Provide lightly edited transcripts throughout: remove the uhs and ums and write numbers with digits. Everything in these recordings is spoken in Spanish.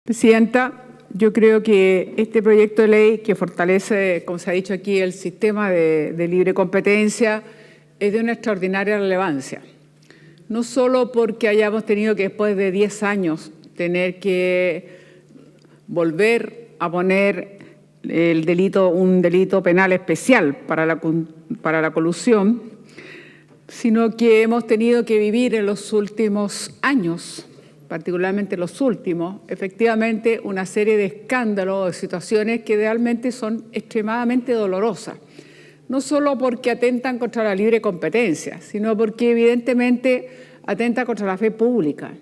Presidenta, yo creo que este proyecto de ley que fortalece, como se ha dicho aquí, el sistema de libre competencia es de una extraordinaria relevancia. No solo porque hayamos tenido que después de 10 años tener que volver a poner un delito penal especial para la colusión, sino que hemos tenido que vivir en los últimos años, particularmente los últimos, efectivamente una serie de escándalos, de situaciones que realmente son extremadamente dolorosas. No solo porque atentan contra la libre competencia, sino porque evidentemente atenta contra la fe pública,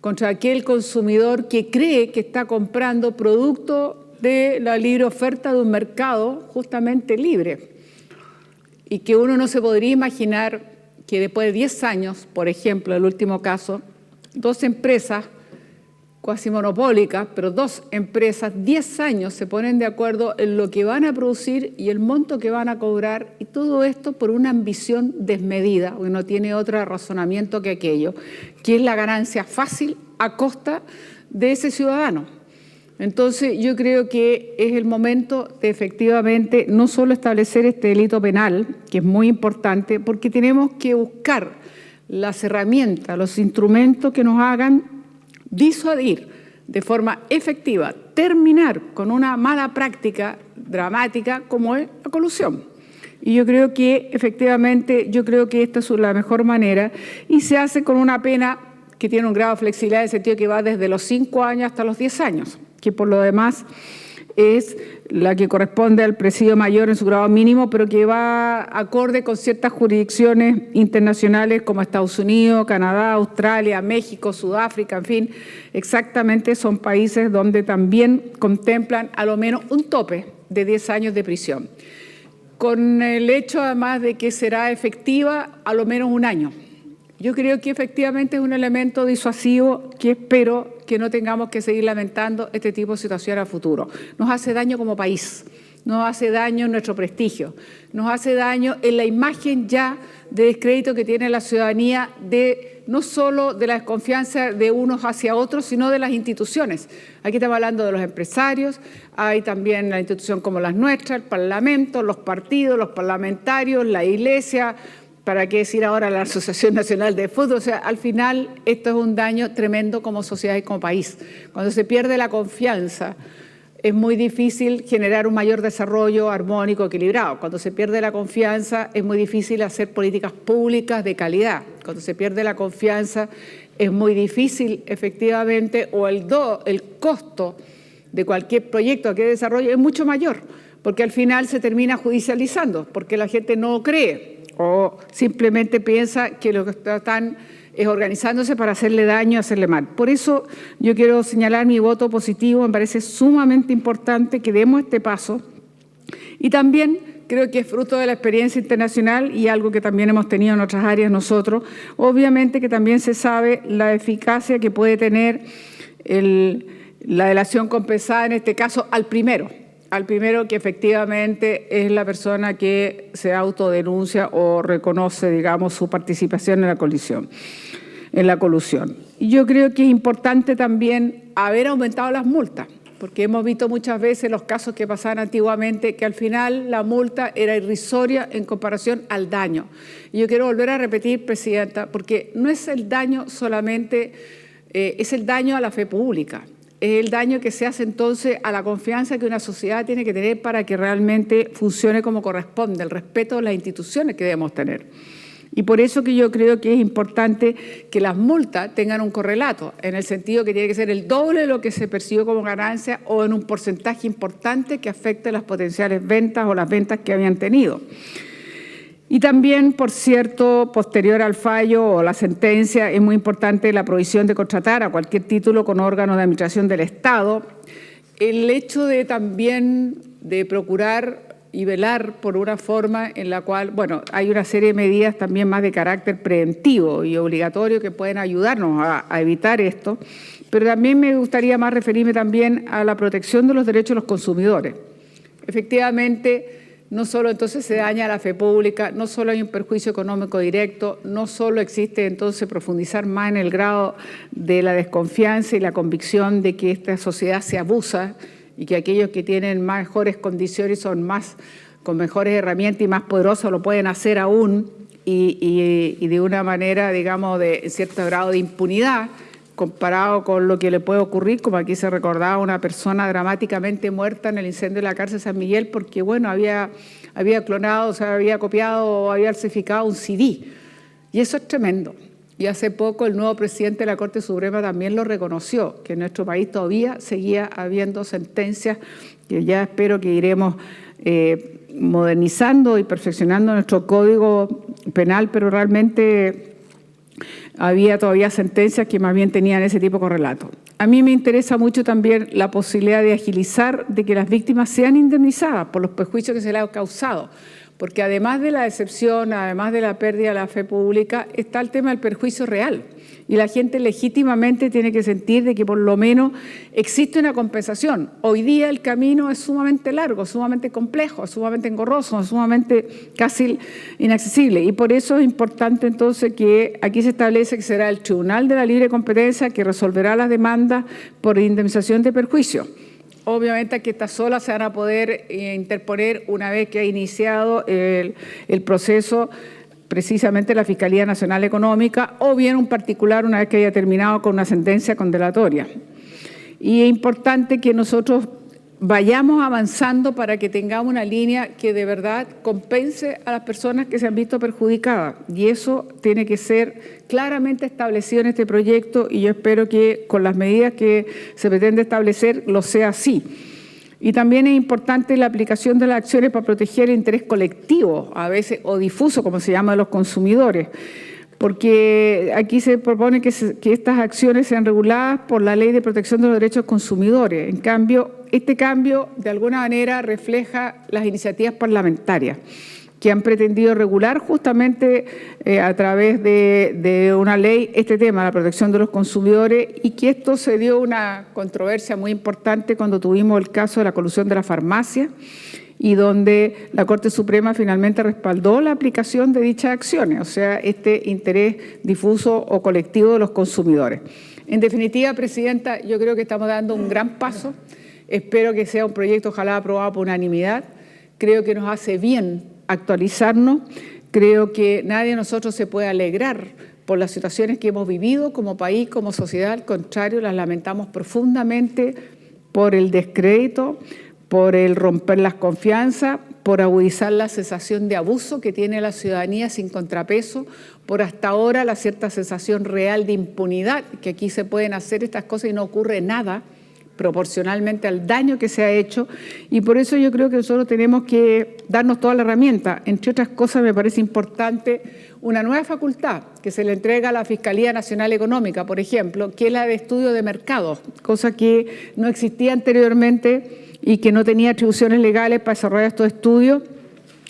contra aquel consumidor que cree que está comprando producto de la libre oferta de un mercado justamente libre. Y que uno no se podría imaginar que después de 10 años, por ejemplo, el último caso, 2 empresas cuasi monopólicas, pero 2 empresas, 10 años se ponen de acuerdo en lo que van a producir y el monto que van a cobrar, y todo esto por una ambición desmedida, porque no tiene otro razonamiento que aquello, que es la ganancia fácil a costa de ese ciudadano. Entonces, yo creo que es el momento de efectivamente no solo establecer este delito penal, que es muy importante, porque tenemos que buscar las herramientas, los instrumentos que nos hagan disuadir de forma efectiva, terminar con una mala práctica dramática como es la colusión. Y yo creo que efectivamente, esta es la mejor manera y se hace con una pena que tiene un grado de flexibilidad en el sentido que va desde los 5 años hasta los 10 años, que por lo demás es la que corresponde al presidio mayor en su grado mínimo, pero que va acorde con ciertas jurisdicciones internacionales como Estados Unidos, Canadá, Australia, México, Sudáfrica, en fin, exactamente son países donde también contemplan a lo menos un tope de 10 años de prisión, con el hecho además de que será efectiva a lo menos 1 año. Yo creo que efectivamente es un elemento disuasivo que espero que no tengamos que seguir lamentando este tipo de situaciones a futuro. Nos hace daño como país, nos hace daño en nuestro prestigio, nos hace daño en la imagen ya de descrédito que tiene la ciudadanía no solo de la desconfianza de unos hacia otros, sino de las instituciones. Aquí estamos hablando de los empresarios, hay también la institución como las nuestras, el Parlamento, los partidos, los parlamentarios, la Iglesia, ¿para qué decir ahora la Asociación Nacional de Fútbol? O sea, al final esto es un daño tremendo como sociedad y como país. Cuando se pierde la confianza, es muy difícil generar un mayor desarrollo armónico, equilibrado. Cuando se pierde la confianza, es muy difícil hacer políticas públicas de calidad. Cuando se pierde la confianza, es muy difícil, efectivamente, o el costo de cualquier proyecto que desarrolle es mucho mayor, porque al final se termina judicializando, porque la gente no cree o simplemente piensa que lo que están es organizándose para hacerle daño, hacerle mal. Por eso yo quiero señalar mi voto positivo, me parece sumamente importante que demos este paso y también creo que es fruto de la experiencia internacional y algo que también hemos tenido en otras áreas nosotros. Obviamente que también se sabe la eficacia que puede tener la delación compensada, en este caso al primero que efectivamente es la persona que se autodenuncia o reconoce, digamos, su participación en la colusión. Y yo creo que es importante también haber aumentado las multas, porque hemos visto muchas veces los casos que pasaban antiguamente, que al final la multa era irrisoria en comparación al daño. Y yo quiero volver a repetir, Presidenta, porque no es el daño solamente, es el daño a la fe pública. Es el daño que se hace entonces a la confianza que una sociedad tiene que tener para que realmente funcione como corresponde, el respeto a las instituciones que debemos tener. Y por eso que yo creo que es importante que las multas tengan un correlato, en el sentido que tiene que ser el doble de lo que se percibió como ganancia o en un porcentaje importante que afecte las potenciales ventas o las ventas que habían tenido. Y también, por cierto, posterior al fallo o la sentencia, es muy importante la prohibición de contratar a cualquier título con órganos de administración del Estado. El hecho de también de procurar y velar por una forma en la cual, bueno, hay una serie de medidas también más de carácter preventivo y obligatorio que pueden ayudarnos a evitar esto, pero también me gustaría más referirme también a la protección de los derechos de los consumidores. Efectivamente, no solo entonces se daña la fe pública, no solo hay un perjuicio económico directo, no solo existe entonces profundizar más en el grado de la desconfianza y la convicción de que esta sociedad se abusa y que aquellos que tienen mejores condiciones son más con mejores herramientas y más poderosos lo pueden hacer aún y de una manera, digamos, de cierto grado de impunidad comparado con lo que le puede ocurrir, como aquí se recordaba una persona dramáticamente muerta en el incendio de la cárcel San Miguel porque, bueno, había clonado, o sea, había copiado o había falsificado un CD. Y eso es tremendo. Y hace poco el nuevo presidente de la Corte Suprema también lo reconoció, que en nuestro país todavía seguía habiendo sentencias que ya espero que iremos modernizando y perfeccionando nuestro código penal, pero realmente había todavía sentencias que más bien tenían ese tipo de correlato. A mí me interesa mucho también la posibilidad de agilizar, de que las víctimas sean indemnizadas por los perjuicios que se les ha causado, porque además de la decepción, además de la pérdida de la fe pública, está el tema del perjuicio real. Y la gente legítimamente tiene que sentir de que por lo menos existe una compensación. Hoy día el camino es sumamente largo, sumamente complejo, sumamente engorroso, sumamente casi inaccesible. Y por eso es importante entonces que aquí se establece que será el Tribunal de la Libre Competencia que resolverá las demandas por indemnización de perjuicio. Obviamente que estas solas se van a poder interponer una vez que ha iniciado el proceso precisamente la Fiscalía Nacional Económica o bien un particular una vez que haya terminado con una sentencia condenatoria. Y es importante que nosotros vayamos avanzando para que tengamos una línea que de verdad compense a las personas que se han visto perjudicadas. Y eso tiene que ser claramente establecido en este proyecto y yo espero que con las medidas que se pretende establecer lo sea así. Y también es importante la aplicación de las acciones para proteger el interés colectivo, a veces, o difuso, como se llama, de los consumidores, porque aquí se propone que estas acciones sean reguladas por la Ley de Protección de los Derechos Consumidores. En cambio, este cambio, de alguna manera, refleja las iniciativas parlamentarias que han pretendido regular justamente a través de una ley este tema, la protección de los consumidores, y que esto se dio una controversia muy importante cuando tuvimos el caso de la colusión de la farmacia y donde la Corte Suprema finalmente respaldó la aplicación de dichas acciones, o sea, este interés difuso o colectivo de los consumidores. En definitiva, Presidenta, yo creo que estamos dando un gran paso. Espero que sea un proyecto ojalá aprobado por unanimidad. Creo que nos hace bien actualizarnos. Creo que nadie de nosotros se puede alegrar por las situaciones que hemos vivido como país, como sociedad. Al contrario, las lamentamos profundamente por el descrédito, por el romper las confianzas, por agudizar la sensación de abuso que tiene la ciudadanía sin contrapeso, por hasta ahora la cierta sensación real de impunidad, que aquí se pueden hacer estas cosas y no ocurre nada proporcionalmente al daño que se ha hecho, y por eso yo creo que nosotros tenemos que darnos toda la herramienta. Entre otras cosas, me parece importante una nueva facultad que se le entrega a la Fiscalía Nacional Económica, por ejemplo, que es la de estudio de mercados, cosa que no existía anteriormente y que no tenía atribuciones legales para desarrollar estos estudios.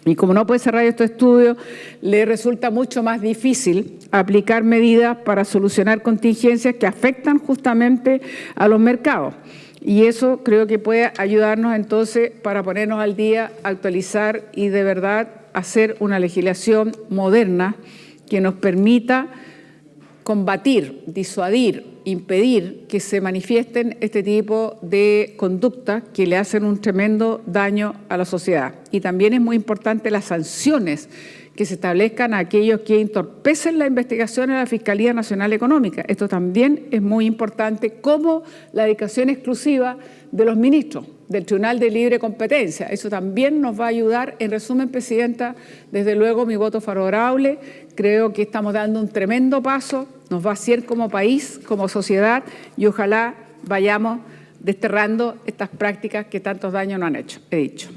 Y como no puede desarrollar estos estudios, le resulta mucho más difícil aplicar medidas para solucionar contingencias que afectan justamente a los mercados. Y eso creo que puede ayudarnos entonces para ponernos al día, actualizar y de verdad hacer una legislación moderna que nos permita combatir, disuadir, impedir que se manifiesten este tipo de conductas que le hacen un tremendo daño a la sociedad. Y también es muy importante las sanciones que se establezcan a aquellos que entorpecen la investigación en la Fiscalía Nacional Económica. Esto también es muy importante, como la dedicación exclusiva de los ministros del Tribunal de Libre Competencia. Eso también nos va a ayudar. En resumen, Presidenta, desde luego mi voto favorable. Creo que estamos dando un tremendo paso, nos va a hacer como país, como sociedad, y ojalá vayamos desterrando estas prácticas que tantos daños nos han hecho, he dicho.